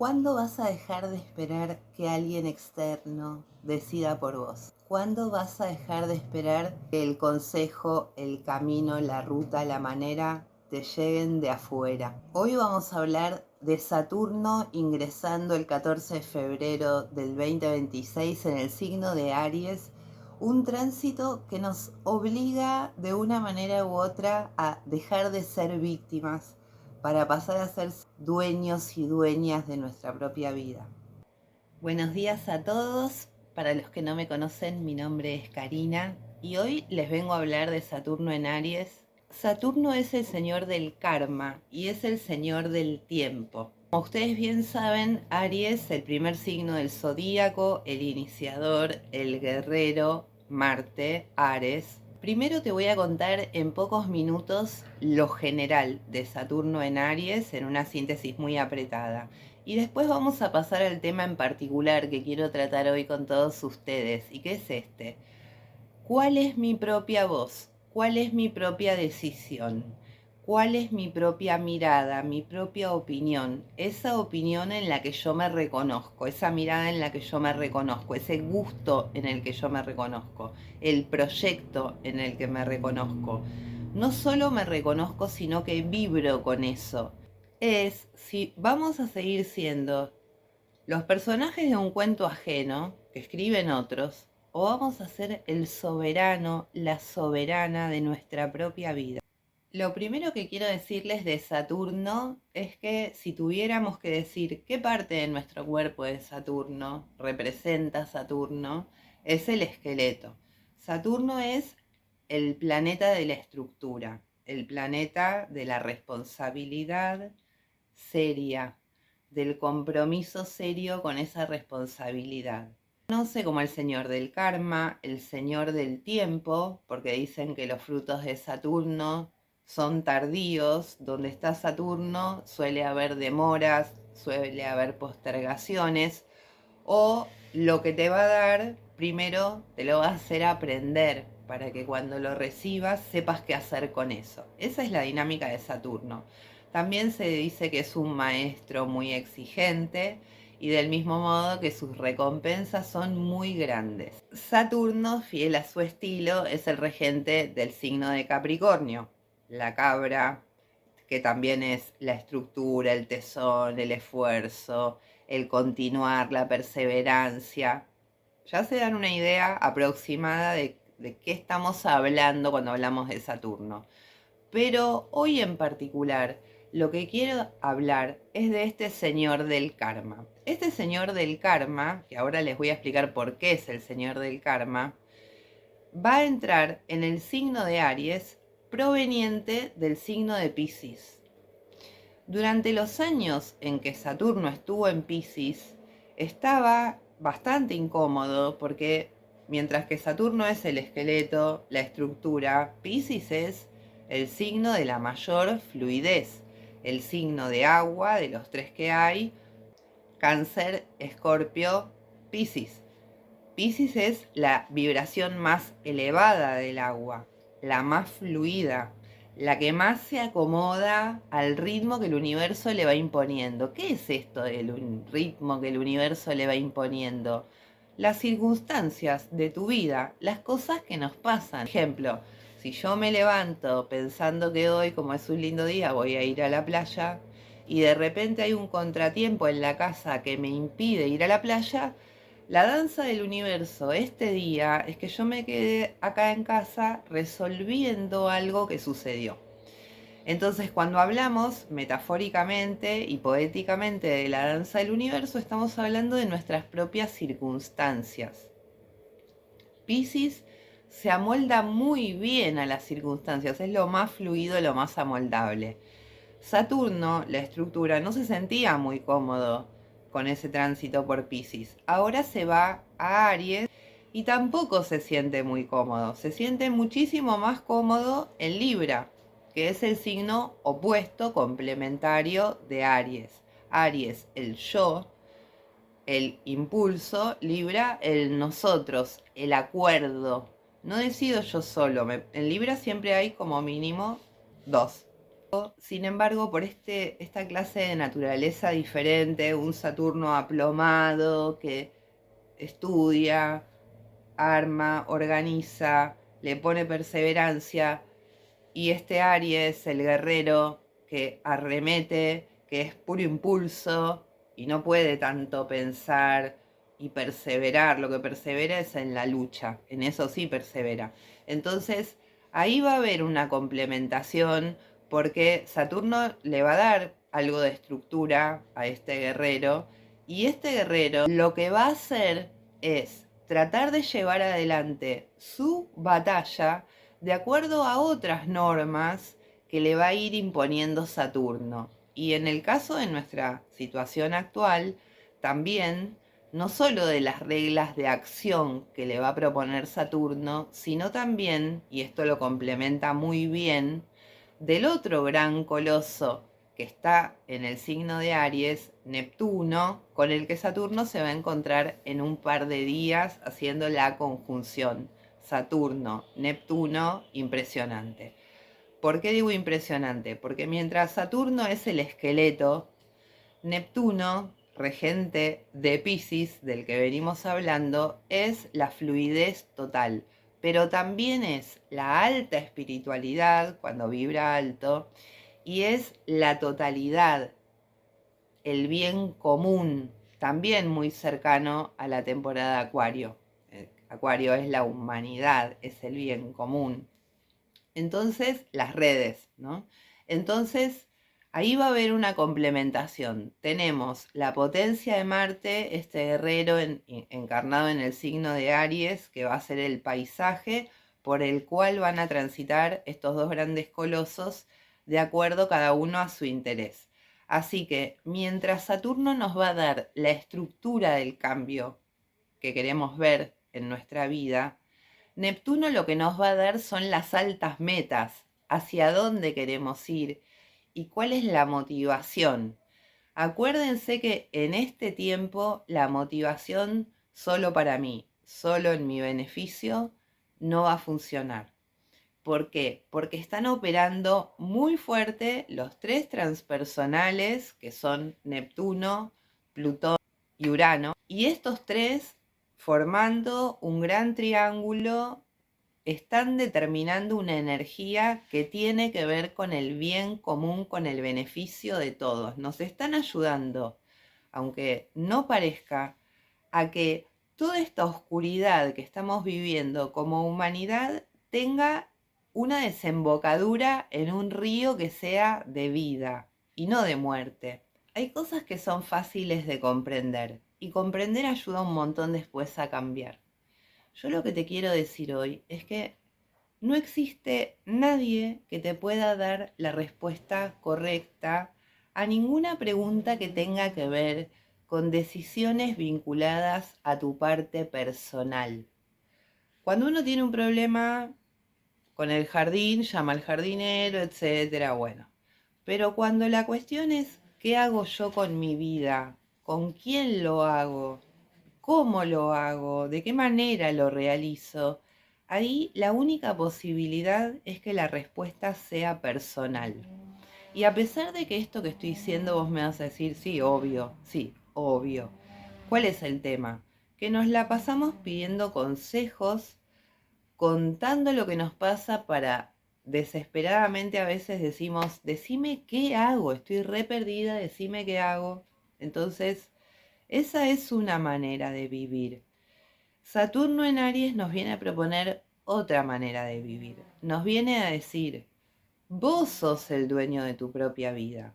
¿Cuándo vas a dejar de esperar que alguien externo decida por vos? ¿Cuándo vas a dejar de esperar que el consejo, el camino, la ruta, la manera te lleguen de afuera? Hoy vamos a hablar de Saturno ingresando el 14 de febrero del 2026 en el signo de Aries, un tránsito que nos obliga de una manera u otra a dejar de ser víctimas para pasar a ser dueños y dueñas de nuestra propia vida. Buenos días a todos. Para los que no me conocen, mi nombre es Karina y hoy les vengo a hablar de Saturno en Aries. Saturno es el señor del karma y es el señor del tiempo. Como ustedes bien saben, Aries, el primer signo del zodíaco, el iniciador, el guerrero, Marte, Ares. Primero te voy a contar en pocos minutos lo general de Saturno en Aries en una síntesis muy apretada. Y después vamos a pasar al tema en particular que quiero tratar hoy con todos ustedes, y que es este. ¿Cuál es mi propia voz? ¿Cuál es mi propia decisión? ¿Cuál es mi propia mirada, mi propia opinión? Esa opinión en la que yo me reconozco, esa mirada en la que yo me reconozco, ese gusto en el que yo me reconozco, el proyecto en el que me reconozco. No solo me reconozco, sino que vibro con eso. Es si vamos a seguir siendo los personajes de un cuento ajeno que escriben otros, o vamos a ser el soberano, la soberana de nuestra propia vida. Lo primero que quiero decirles de Saturno es que si tuviéramos que decir qué parte de nuestro cuerpo de Saturno representa Saturno, es el esqueleto. Saturno es el planeta de la estructura, el planeta de la responsabilidad seria, del compromiso serio con esa responsabilidad. No sé, como el señor del karma, el señor del tiempo, porque dicen que los frutos de Saturno son tardíos. Donde está Saturno suele haber demoras, suele haber postergaciones, o lo que te va a dar, primero te lo va a hacer aprender para que cuando lo recibas sepas qué hacer con eso. Esa es la dinámica de Saturno. También se dice que es un maestro muy exigente y del mismo modo que sus recompensas son muy grandes. Saturno, fiel a su estilo, es el regente del signo de Capricornio, la cabra, que también es la estructura, el tesón, el esfuerzo, el continuar, la perseverancia. Ya se dan una idea aproximada de qué estamos hablando cuando hablamos de Saturno. Pero hoy en particular, lo que quiero hablar es de este señor del karma. Este señor del karma, que ahora les voy a explicar por qué es el señor del karma, va a entrar en el signo de Aries proveniente del signo de Piscis. Durante los años en que Saturno estuvo en Piscis, estaba bastante incómodo porque mientras que Saturno es el esqueleto, la estructura, Piscis es el signo de la mayor fluidez, el signo de agua de los tres que hay: Cáncer, Escorpio, Piscis. Piscis es la vibración más elevada del agua, la más fluida, la que más se acomoda al ritmo que el universo le va imponiendo. ¿Qué es esto del ritmo que el universo le va imponiendo? Las circunstancias de tu vida, las cosas que nos pasan. Por ejemplo, si yo me levanto pensando que hoy, como es un lindo día, voy a ir a la playa, y de repente hay un contratiempo en la casa que me impide ir a la playa, la danza del universo este día es que yo me quedé acá en casa resolviendo algo que sucedió. Entonces, cuando hablamos metafóricamente y poéticamente de la danza del universo, estamos hablando de nuestras propias circunstancias. Piscis se amolda muy bien a las circunstancias, es lo más fluido, lo más amoldable. Saturno, la estructura, no se sentía muy cómodo con ese tránsito por Piscis. Ahora se va a Aries y tampoco se siente muy cómodo. Se siente muchísimo más cómodo en Libra, que es el signo opuesto, complementario de Aries. Aries, el yo, el impulso; Libra, el nosotros, el acuerdo. No decido yo solo. En Libra siempre hay como mínimo dos. Sin embargo, por esta clase de naturaleza diferente, un Saturno aplomado que estudia, arma, organiza, le pone perseverancia, y este Aries, el guerrero que arremete, que es puro impulso y no puede tanto pensar y perseverar. Lo que persevera es en la lucha, en eso sí persevera. Entonces ahí va a haber una complementación, porque Saturno le va a dar algo de estructura a este guerrero, y este guerrero lo que va a hacer es tratar de llevar adelante su batalla de acuerdo a otras normas que le va a ir imponiendo Saturno. Y en el caso de nuestra situación actual, también, no solo de las reglas de acción que le va a proponer Saturno, sino también, y esto lo complementa muy bien, del otro gran coloso que está en el signo de Aries, Neptuno, con el que Saturno se va a encontrar en un par de días haciendo la conjunción Saturno, Neptuno, impresionante. ¿Por qué digo impresionante? Porque mientras Saturno es el esqueleto, Neptuno, regente de Piscis, del que venimos hablando, es la fluidez total, pero también es la alta espiritualidad, cuando vibra alto, y es la totalidad, el bien común, también muy cercano a la temporada Acuario. Acuario es la humanidad, es el bien común. Entonces, las redes, ¿no? Entonces, ahí va a haber una complementación. Tenemos la potencia de Marte, este guerrero encarnado en el signo de Aries, que va a ser el paisaje por el cual van a transitar estos dos grandes colosos, de acuerdo cada uno a su interés. Así que mientras Saturno nos va a dar la estructura del cambio que queremos ver en nuestra vida, Neptuno lo que nos va a dar son las altas metas, hacia dónde queremos ir y cuál es la motivación. Acuérdense que en este tiempo la motivación solo para mí, solo en mi beneficio, no va a funcionar. ¿Por qué? Porque están operando muy fuerte los tres transpersonales, que son Neptuno, Plutón y Urano, y estos tres, formando un gran triángulo, están determinando una energía que tiene que ver con el bien común, con el beneficio de todos. Nos están ayudando, aunque no parezca, a que toda esta oscuridad que estamos viviendo como humanidad tenga una desembocadura en un río que sea de vida y no de muerte. Hay cosas que son fáciles de comprender, y comprender ayuda un montón después a cambiar. Yo lo que te quiero decir hoy es que no existe nadie que te pueda dar la respuesta correcta a ninguna pregunta que tenga que ver con decisiones vinculadas a tu parte personal. Cuando uno tiene un problema con el jardín, llama al jardinero, etcétera, bueno. Pero cuando la cuestión es ¿qué hago yo con mi vida? ¿Con quién lo hago? ¿Cómo lo hago? ¿De qué manera lo realizo? Ahí la única posibilidad es que la respuesta sea personal. Y a pesar de que esto que estoy diciendo vos me vas a decir, sí, obvio, sí, obvio. ¿Cuál es el tema? Que nos la pasamos pidiendo consejos, contando lo que nos pasa para desesperadamente a veces decimos, decime qué hago, estoy re perdida, decime qué hago. Entonces, esa es una manera de vivir. Saturno en Aries nos viene a proponer otra manera de vivir. Nos viene a decir, vos sos el dueño de tu propia vida.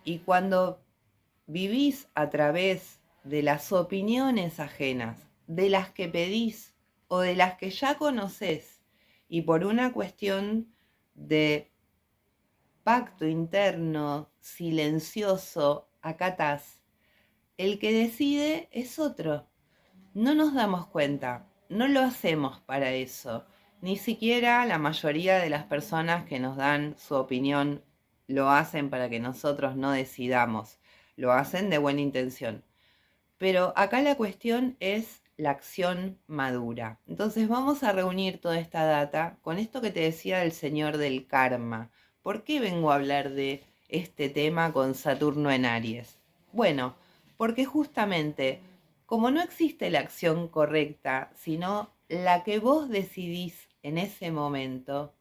Y cuando vivís a través de las opiniones ajenas, de las que pedís o de las que ya conocés, y por una cuestión de pacto interno, silencioso, acatás, el que decide es otro. No nos damos cuenta, no lo hacemos para eso. Ni siquiera la mayoría de las personas que nos dan su opinión lo hacen para que nosotros no decidamos. Lo hacen de buena intención. Pero acá la cuestión es la acción madura. Entonces vamos a reunir toda esta data con esto que te decía del señor del karma. ¿Por qué vengo a hablar de este tema con Saturno en Aries? Bueno, porque justamente como no existe la acción correcta, sino la que vos decidís en ese momento,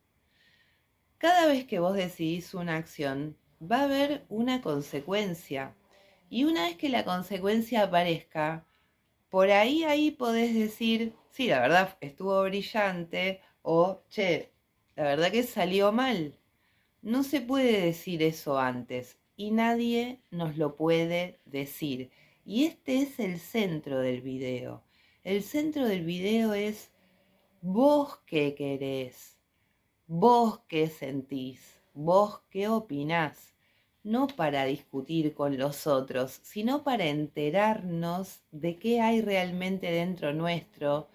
cada vez que vos decidís una acción, va a haber una consecuencia. Y una vez que la consecuencia aparezca, por ahí podés decir, sí, la verdad estuvo brillante, o, che, la verdad que salió mal. No se puede decir eso antes, y nadie nos lo puede decir. Y este es el centro del video. El centro del video es vos qué querés, vos qué sentís, vos qué opinás. No para discutir con los otros, sino para enterarnos de qué hay realmente dentro nuestro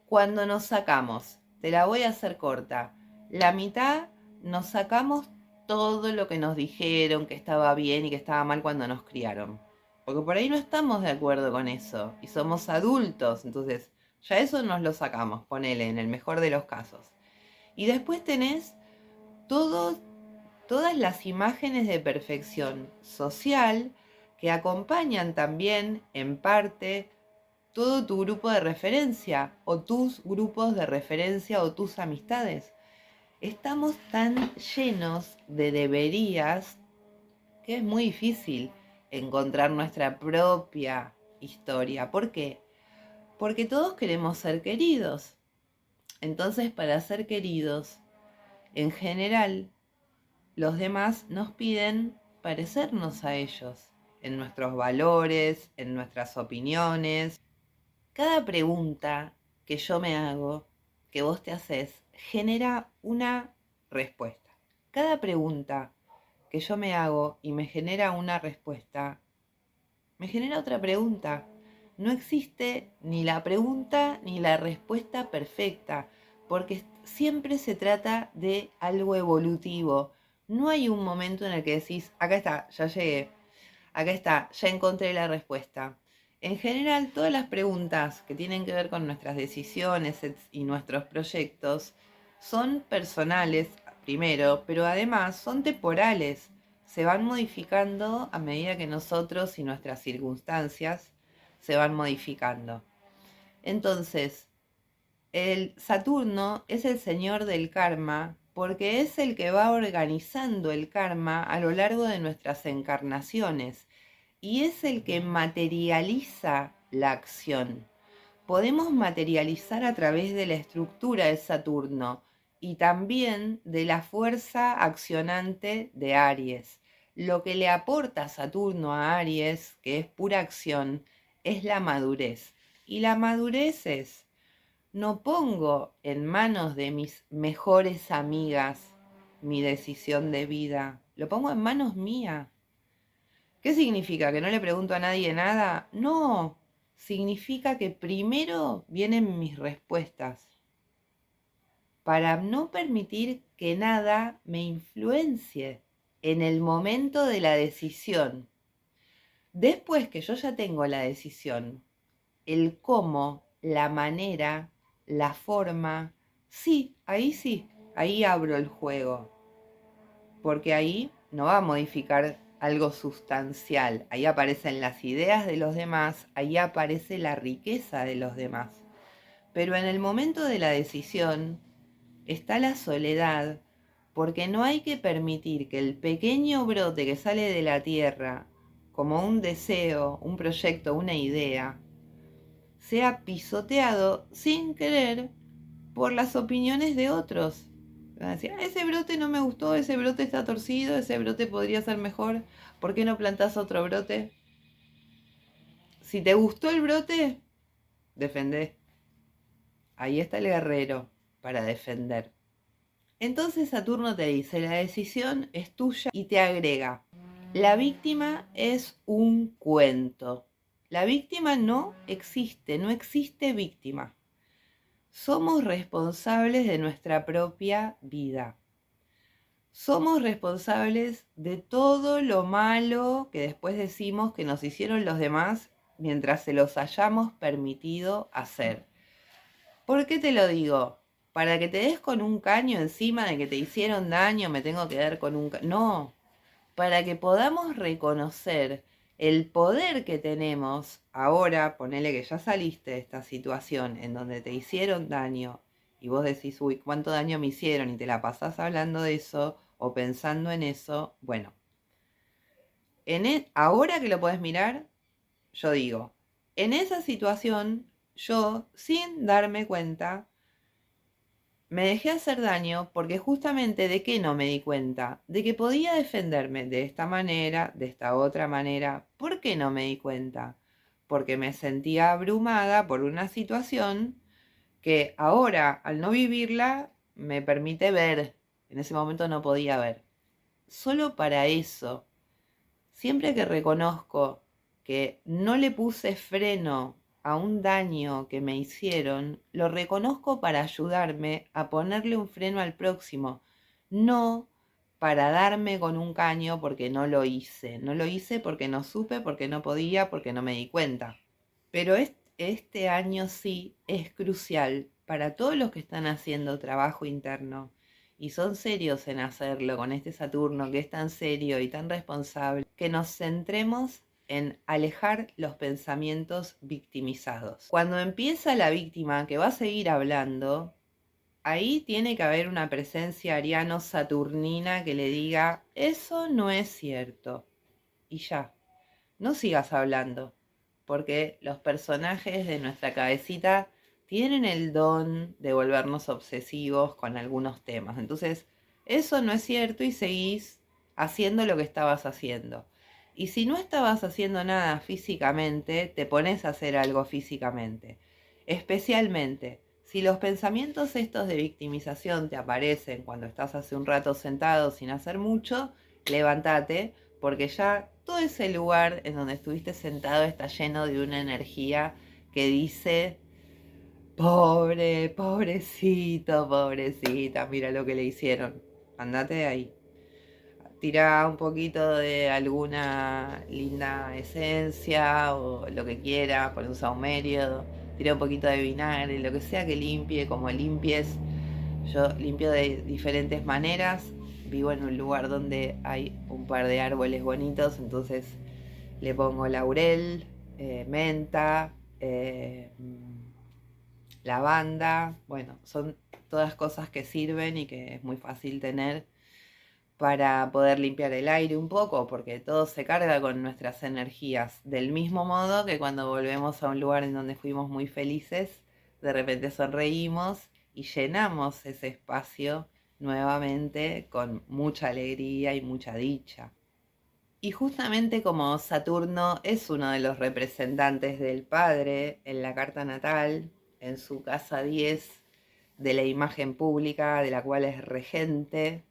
cuando nos sacamos. Te la voy a hacer corta. La mitad nos sacamos todo lo que nos dijeron que estaba bien y que estaba mal cuando nos criaron. Porque por ahí no estamos de acuerdo con eso y somos adultos, entonces ya eso nos lo sacamos, ponele, en el mejor de los casos. Y después tenés todos, todas las imágenes de perfección social que acompañan también, en parte, todo tu grupo de referencia o tus grupos de referencia o tus amistades. Estamos tan llenos de deberías que es muy difícil encontrar nuestra propia historia. ¿Por qué? Porque todos queremos ser queridos. Entonces, para ser queridos, en general, los demás nos piden parecernos a ellos, en nuestros valores, en nuestras opiniones. Cada pregunta que yo me hago, que vos te haces, genera una respuesta. Cada pregunta que yo me hago y me genera una respuesta, me genera otra pregunta. No existe ni la pregunta ni la respuesta perfecta, porque siempre se trata de algo evolutivo. No hay un momento en el que decís, acá está, ya llegué, acá está, ya encontré la respuesta. En general, todas las preguntas que tienen que ver con nuestras decisiones y nuestros proyectos son personales, primero, pero además son temporales. Se van modificando a medida que nosotros y nuestras circunstancias se van modificando. Entonces, el Saturno es el señor del karma porque es el que va organizando el karma a lo largo de nuestras encarnaciones y es el que materializa la acción. Podemos materializar a través de la estructura de Saturno y también de la fuerza accionante de Aries. Lo que le aporta Saturno a Aries, que es pura acción, es la madurez. Y la madurez es, no pongo en manos de mis mejores amigas mi decisión de vida, lo pongo en manos mías. ¿Qué significa? ¿Que no le pregunto a nadie nada? No, significa que primero vienen mis respuestas para no permitir que nada me influencie en el momento de la decisión. Después que yo ya tengo la decisión, el cómo, la manera, la forma, sí, ahí abro el juego, porque ahí no va a modificar algo sustancial, ahí aparecen las ideas de los demás, ahí aparece la riqueza de los demás. Pero en el momento de la decisión está la soledad, porque no hay que permitir que el pequeño brote que sale de la tierra, como un deseo, un proyecto, una idea, sea pisoteado sin querer por las opiniones de otros. Van a decir, ese brote no me gustó, ese brote está torcido, ese brote podría ser mejor, ¿por qué no plantás otro brote? Si te gustó el brote, defendé. Ahí está el guerrero para defender. Entonces Saturno te dice, la decisión es tuya y te agrega, la víctima es un cuento. La víctima no existe víctima. Somos responsables de nuestra propia vida. Somos responsables de todo lo malo que después decimos que nos hicieron los demás mientras se los hayamos permitido hacer. ¿Por qué te lo digo? Para que te des con un caño encima de que te hicieron daño, me tengo que dar con un caño. No, para que podamos reconocer el poder que tenemos ahora, ponele que ya saliste de esta situación en donde te hicieron daño y vos decís, uy, ¿cuánto daño me hicieron? Y te la pasás hablando de eso o pensando en eso. Bueno, ahora que lo podés mirar, yo digo, en esa situación, yo, sin darme cuenta, me dejé hacer daño porque justamente de qué no me di cuenta, de que podía defenderme de esta manera, de esta otra manera. ¿Por qué no me di cuenta? Porque me sentía abrumada por una situación que ahora, al no vivirla, me permite ver. En ese momento no podía ver. Solo para eso, siempre que reconozco que no le puse freno a un daño que me hicieron, lo reconozco para ayudarme a ponerle un freno al próximo, no para darme con un caño porque no lo hice. No lo hice porque no supe, porque no podía, porque no me di cuenta. Pero este año sí es crucial para todos los que están haciendo trabajo interno y son serios en hacerlo con este Saturno que es tan serio y tan responsable, que nos centremos en alejar los pensamientos victimizados. Cuando empieza la víctima, que va a seguir hablando, ahí tiene que haber una presencia ariano-saturnina que le diga, eso no es cierto. Y ya, no sigas hablando, porque los personajes de nuestra cabecita tienen el don de volvernos obsesivos con algunos temas. Entonces, eso no es cierto y seguís haciendo lo que estabas haciendo. Y si no estabas haciendo nada físicamente, te pones a hacer algo físicamente. Especialmente, si los pensamientos estos de victimización te aparecen cuando estás hace un rato sentado sin hacer mucho, levántate, porque ya todo ese lugar en donde estuviste sentado está lleno de una energía que dice, pobre, pobrecito, pobrecita, mira lo que le hicieron. Andate de ahí. Tira un poquito de alguna linda esencia o lo que quiera, pon un saumerio, tira un poquito de vinagre, lo que sea que limpie, como limpies. Yo limpio de diferentes maneras. Vivo en un lugar donde hay un par de árboles bonitos, entonces le pongo laurel, menta, lavanda. Bueno, son todas cosas que sirven y que es muy fácil tener para poder limpiar el aire un poco, porque todo se carga con nuestras energías. Del mismo modo que cuando volvemos a un lugar en donde fuimos muy felices, de repente sonreímos y llenamos ese espacio nuevamente con mucha alegría y mucha dicha. Y justamente como Saturno es uno de los representantes del Padre en la carta natal, en su casa 10 de la imagen pública, de la cual es regente,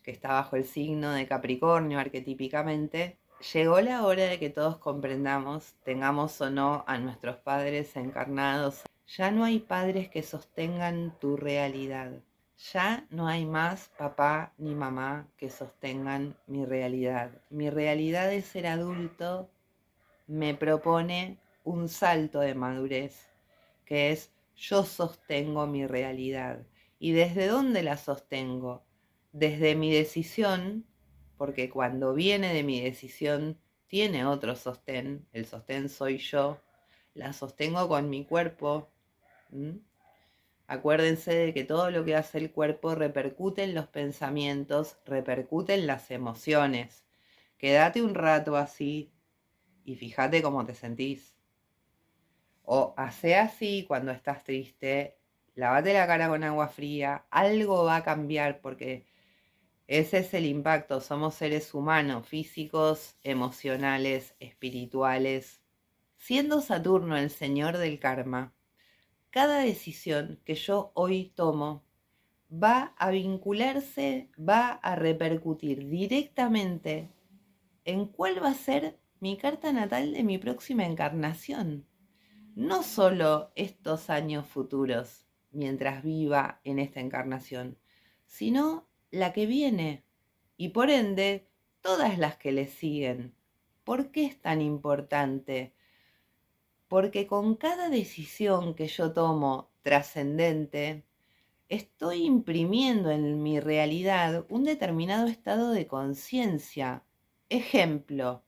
que está bajo el signo de Capricornio arquetípicamente, llegó la hora de que todos comprendamos, tengamos o no a nuestros padres encarnados. Ya no hay padres que sostengan tu realidad. Ya no hay más papá ni mamá que sostengan mi realidad. Mi realidad de ser adulto me propone un salto de madurez, que es yo sostengo mi realidad. ¿Y desde dónde la sostengo? Desde mi decisión, porque cuando viene de mi decisión tiene otro sostén, el sostén soy yo, la sostengo con mi cuerpo. Acuérdense de que todo lo que hace el cuerpo repercute en los pensamientos, repercute en las emociones. Quédate un rato así y fíjate cómo te sentís. O hace así cuando estás triste, lavate la cara con agua fría, algo va a cambiar porque ese es el impacto. Somos seres humanos, físicos, emocionales, espirituales. Siendo Saturno el señor del karma, cada decisión que yo hoy tomo va a vincularse, va a repercutir directamente en cuál va a ser mi carta natal de mi próxima encarnación. No solo estos años futuros, mientras viva en esta encarnación, sino la que viene y por ende todas las que le siguen. ¿Por qué es tan importante? Porque con cada decisión que yo tomo trascendente, estoy imprimiendo en mi realidad un determinado estado de conciencia. Ejemplo,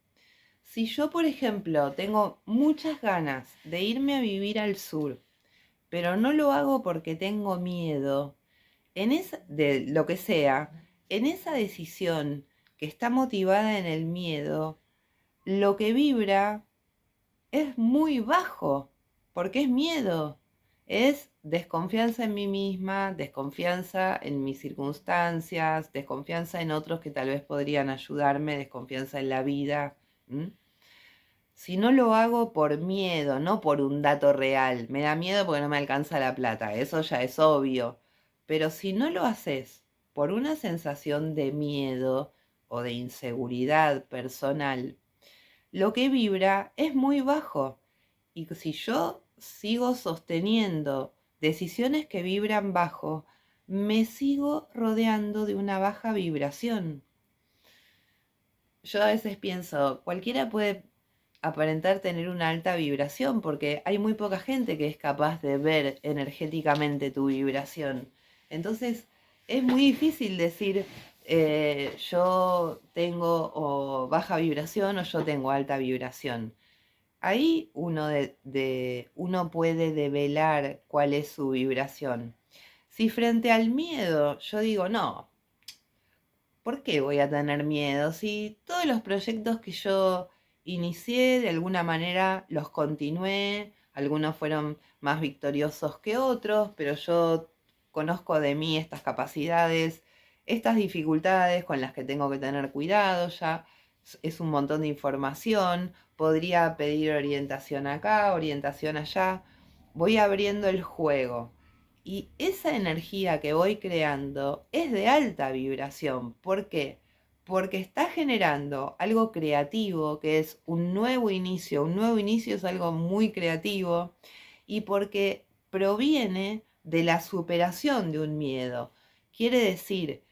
si yo, por ejemplo, tengo muchas ganas de irme a vivir al sur, pero no lo hago porque tengo miedo, de lo que sea, en esa decisión que está motivada en el miedo, lo que vibra es muy bajo, porque es miedo, es desconfianza en mí misma, desconfianza en mis circunstancias, desconfianza en otros que tal vez podrían ayudarme, desconfianza en la vida. Si no lo hago por miedo, no por un dato real, me da miedo porque no me alcanza la plata, eso ya es obvio, pero si no lo haces por una sensación de miedo o de inseguridad personal, lo que vibra es muy bajo. Y si yo sigo sosteniendo decisiones que vibran bajo, me sigo rodeando de una baja vibración. Yo a veces pienso, cualquiera puede aparentar tener una alta vibración porque hay muy poca gente que es capaz de ver energéticamente tu vibración. Entonces es muy difícil decir yo tengo o baja vibración o yo tengo alta vibración. Ahí uno puede develar cuál es su vibración. Si frente al miedo yo digo, no, ¿por qué voy a tener miedo? Si todos los proyectos que yo inicié, de alguna manera los continué, algunos fueron más victoriosos que otros, pero yo conozco de mí estas capacidades, estas dificultades con las que tengo que tener cuidado, ya es un montón de información, podría pedir orientación acá, orientación allá, voy abriendo el juego. Y esa energía que voy creando es de alta vibración. ¿Por qué? Porque está generando algo creativo, que es un nuevo inicio. Un nuevo inicio es algo muy creativo y porque proviene de la superación de un miedo. Quiere decir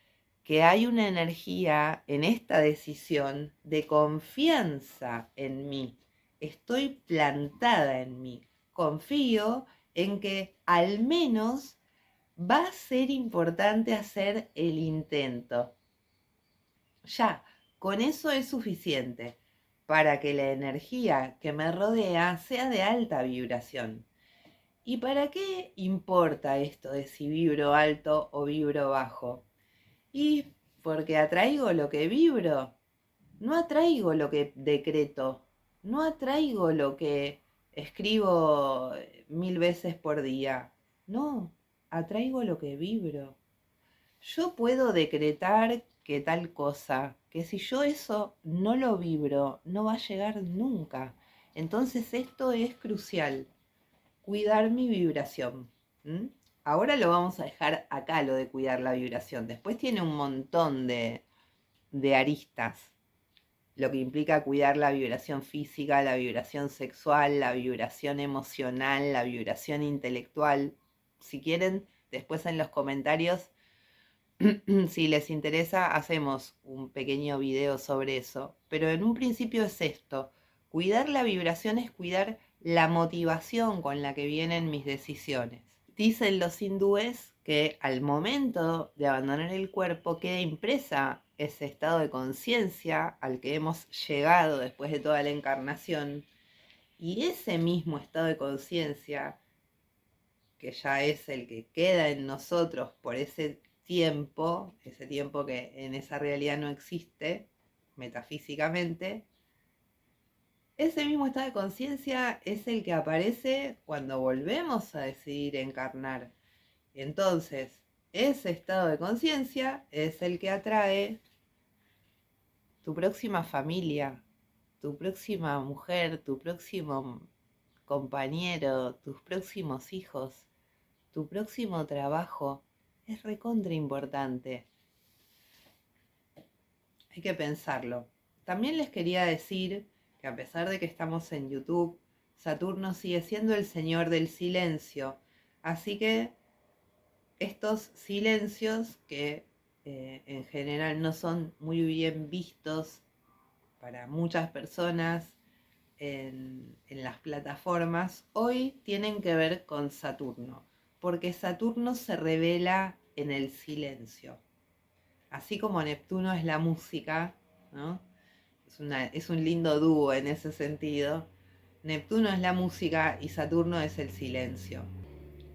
que hay una energía en esta decisión de confianza en mí. Estoy plantada en mí. Confío en que al menos va a ser importante hacer el intento. Ya, con eso es suficiente para que la energía que me rodea sea de alta vibración. ¿Y para qué importa esto de si vibro alto o vibro bajo? Y porque atraigo lo que vibro, no atraigo lo que decreto, no atraigo lo que escribo 1000 veces por día, no, atraigo lo que vibro. Yo puedo decretar que tal cosa, que si yo eso no lo vibro, no va a llegar nunca. Entonces esto es crucial, cuidar mi vibración. Ahora lo vamos a dejar acá, lo de cuidar la vibración. Después tiene un montón de aristas, lo que implica cuidar la vibración física, la vibración sexual, la vibración emocional, la vibración intelectual. Si quieren, después en los comentarios, si les interesa, hacemos un pequeño video sobre eso. Pero en un principio es esto, cuidar la vibración es cuidar la motivación con la que vienen mis decisiones. Dicen los hindúes que al momento de abandonar el cuerpo queda impresa ese estado de conciencia al que hemos llegado después de toda la encarnación. Y ese mismo estado de conciencia, que ya es el que queda en nosotros por ese tiempo que en esa realidad no existe metafísicamente, ese mismo estado de conciencia es el que aparece cuando volvemos a decidir encarnar. Entonces, ese estado de conciencia es el que atrae tu próxima familia, tu próxima mujer, tu próximo compañero, tus próximos hijos, tu próximo trabajo. Es recontra importante. Hay que pensarlo. También les quería decir que a pesar de que estamos en YouTube, Saturno sigue siendo el señor del silencio. Así que estos silencios que en general no son muy bien vistos para muchas personas en las plataformas, hoy tienen que ver con Saturno. Porque Saturno se revela en el silencio. Así como Neptuno es la música, ¿no? Es un lindo dúo en ese sentido. Neptuno es la música y Saturno es el silencio.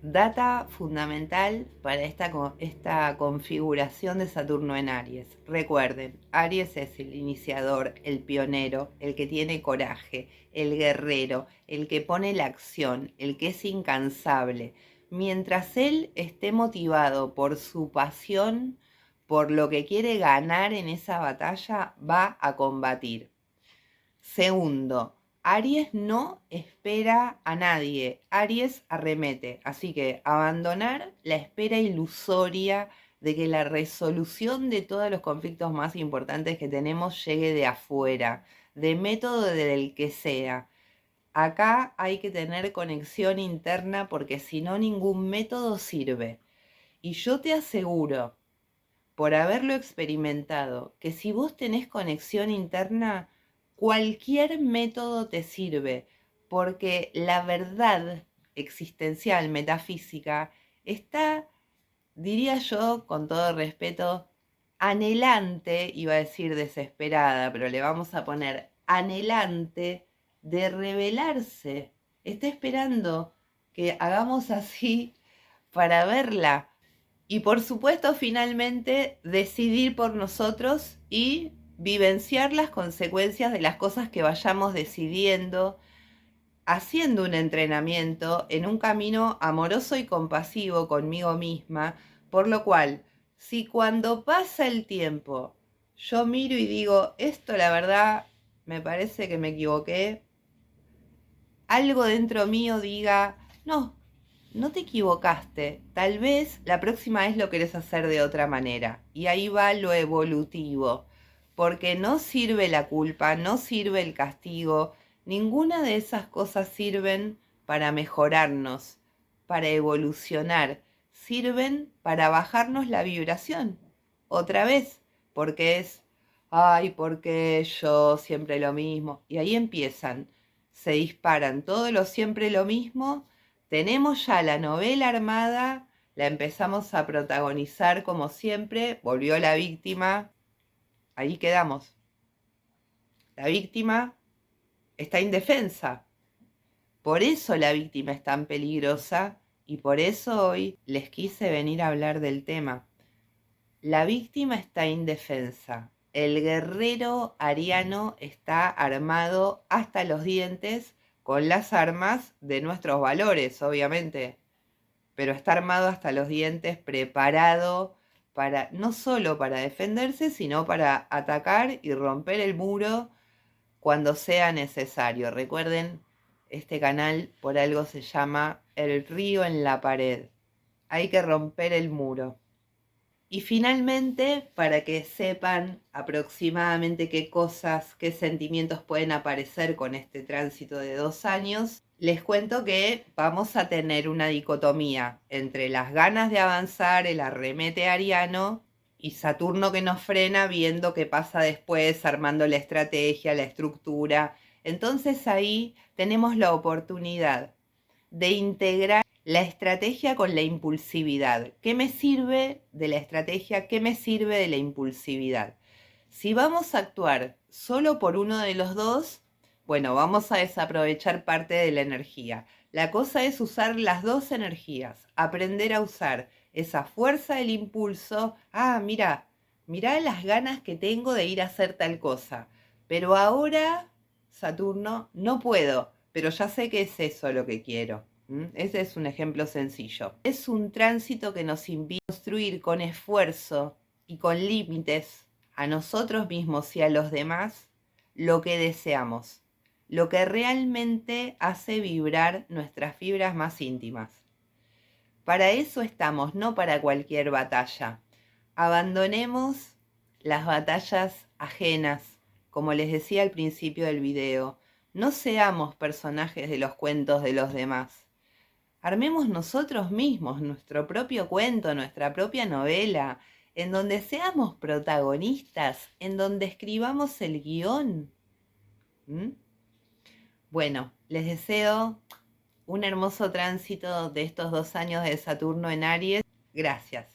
Data fundamental para esta configuración de Saturno en Aries. Recuerden, Aries es el iniciador, el pionero, el que tiene coraje, el guerrero, el que pone la acción, el que es incansable. Mientras él esté motivado por su pasión, por lo que quiere ganar en esa batalla, va a combatir. Segundo, Aries no espera a nadie, Aries arremete, así que abandonar la espera ilusoria de que la resolución de todos los conflictos más importantes que tenemos llegue de afuera, de método del que sea. Acá hay que tener conexión interna porque si no ningún método sirve. Y yo te aseguro, por haberlo experimentado, que si vos tenés conexión interna, cualquier método te sirve, porque la verdad existencial, metafísica, está, diría yo, con todo respeto, anhelante, iba a decir desesperada, pero le vamos a poner anhelante de revelarse. Está esperando que hagamos así para verla. Y por supuesto, finalmente, decidir por nosotros y vivenciar las consecuencias de las cosas que vayamos decidiendo, haciendo un entrenamiento en un camino amoroso y compasivo conmigo misma, por lo cual, si cuando pasa el tiempo yo miro y digo, esto la verdad me parece que me equivoqué, algo dentro mío diga, no, no te equivocaste, tal vez la próxima vez lo querés hacer de otra manera. Y ahí va lo evolutivo, porque no sirve la culpa, no sirve el castigo, ninguna de esas cosas sirven para mejorarnos, para evolucionar, sirven para bajarnos la vibración. Otra vez, porque es, ay, porque yo siempre lo mismo. Y ahí empiezan, se disparan todo lo siempre lo mismo. Tenemos ya la novela armada, la empezamos a protagonizar como siempre, volvió la víctima, ahí quedamos. La víctima está indefensa. Por eso la víctima es tan peligrosa y por eso hoy les quise venir a hablar del tema. La víctima está indefensa. El guerrero ariano está armado hasta los dientes con las armas de nuestros valores, obviamente. Pero está armado hasta los dientes, preparado para, no solo para defenderse, sino para atacar y romper el muro cuando sea necesario. Recuerden, este canal por algo se llama El río en la pared. Hay que romper el muro. Y finalmente, para que sepan aproximadamente qué cosas, qué sentimientos pueden aparecer con este tránsito de 2 años, les cuento que vamos a tener una dicotomía entre las ganas de avanzar, el arremete ariano, y Saturno que nos frena viendo qué pasa después, armando la estrategia, la estructura. Entonces ahí tenemos la oportunidad de integrar la estrategia con la impulsividad. ¿Qué me sirve de la estrategia? ¿Qué me sirve de la impulsividad? Si vamos a actuar solo por uno de los dos, bueno, vamos a desaprovechar parte de la energía. La cosa es usar las dos energías, aprender a usar esa fuerza del impulso. Ah, mira las ganas que tengo de ir a hacer tal cosa. Pero ahora, Saturno, no puedo, pero ya sé que es eso lo que quiero. Ese es un ejemplo sencillo. Es un tránsito que nos invita a construir con esfuerzo y con límites a nosotros mismos y a los demás lo que deseamos, lo que realmente hace vibrar nuestras fibras más íntimas. Para eso estamos, no para cualquier batalla. Abandonemos las batallas ajenas, como les decía al principio del video. No seamos personajes de los cuentos de los demás. Armemos nosotros mismos nuestro propio cuento, nuestra propia novela, en donde seamos protagonistas, en donde escribamos el guión. Bueno, les deseo un hermoso tránsito de estos 2 años de Saturno en Aries. Gracias.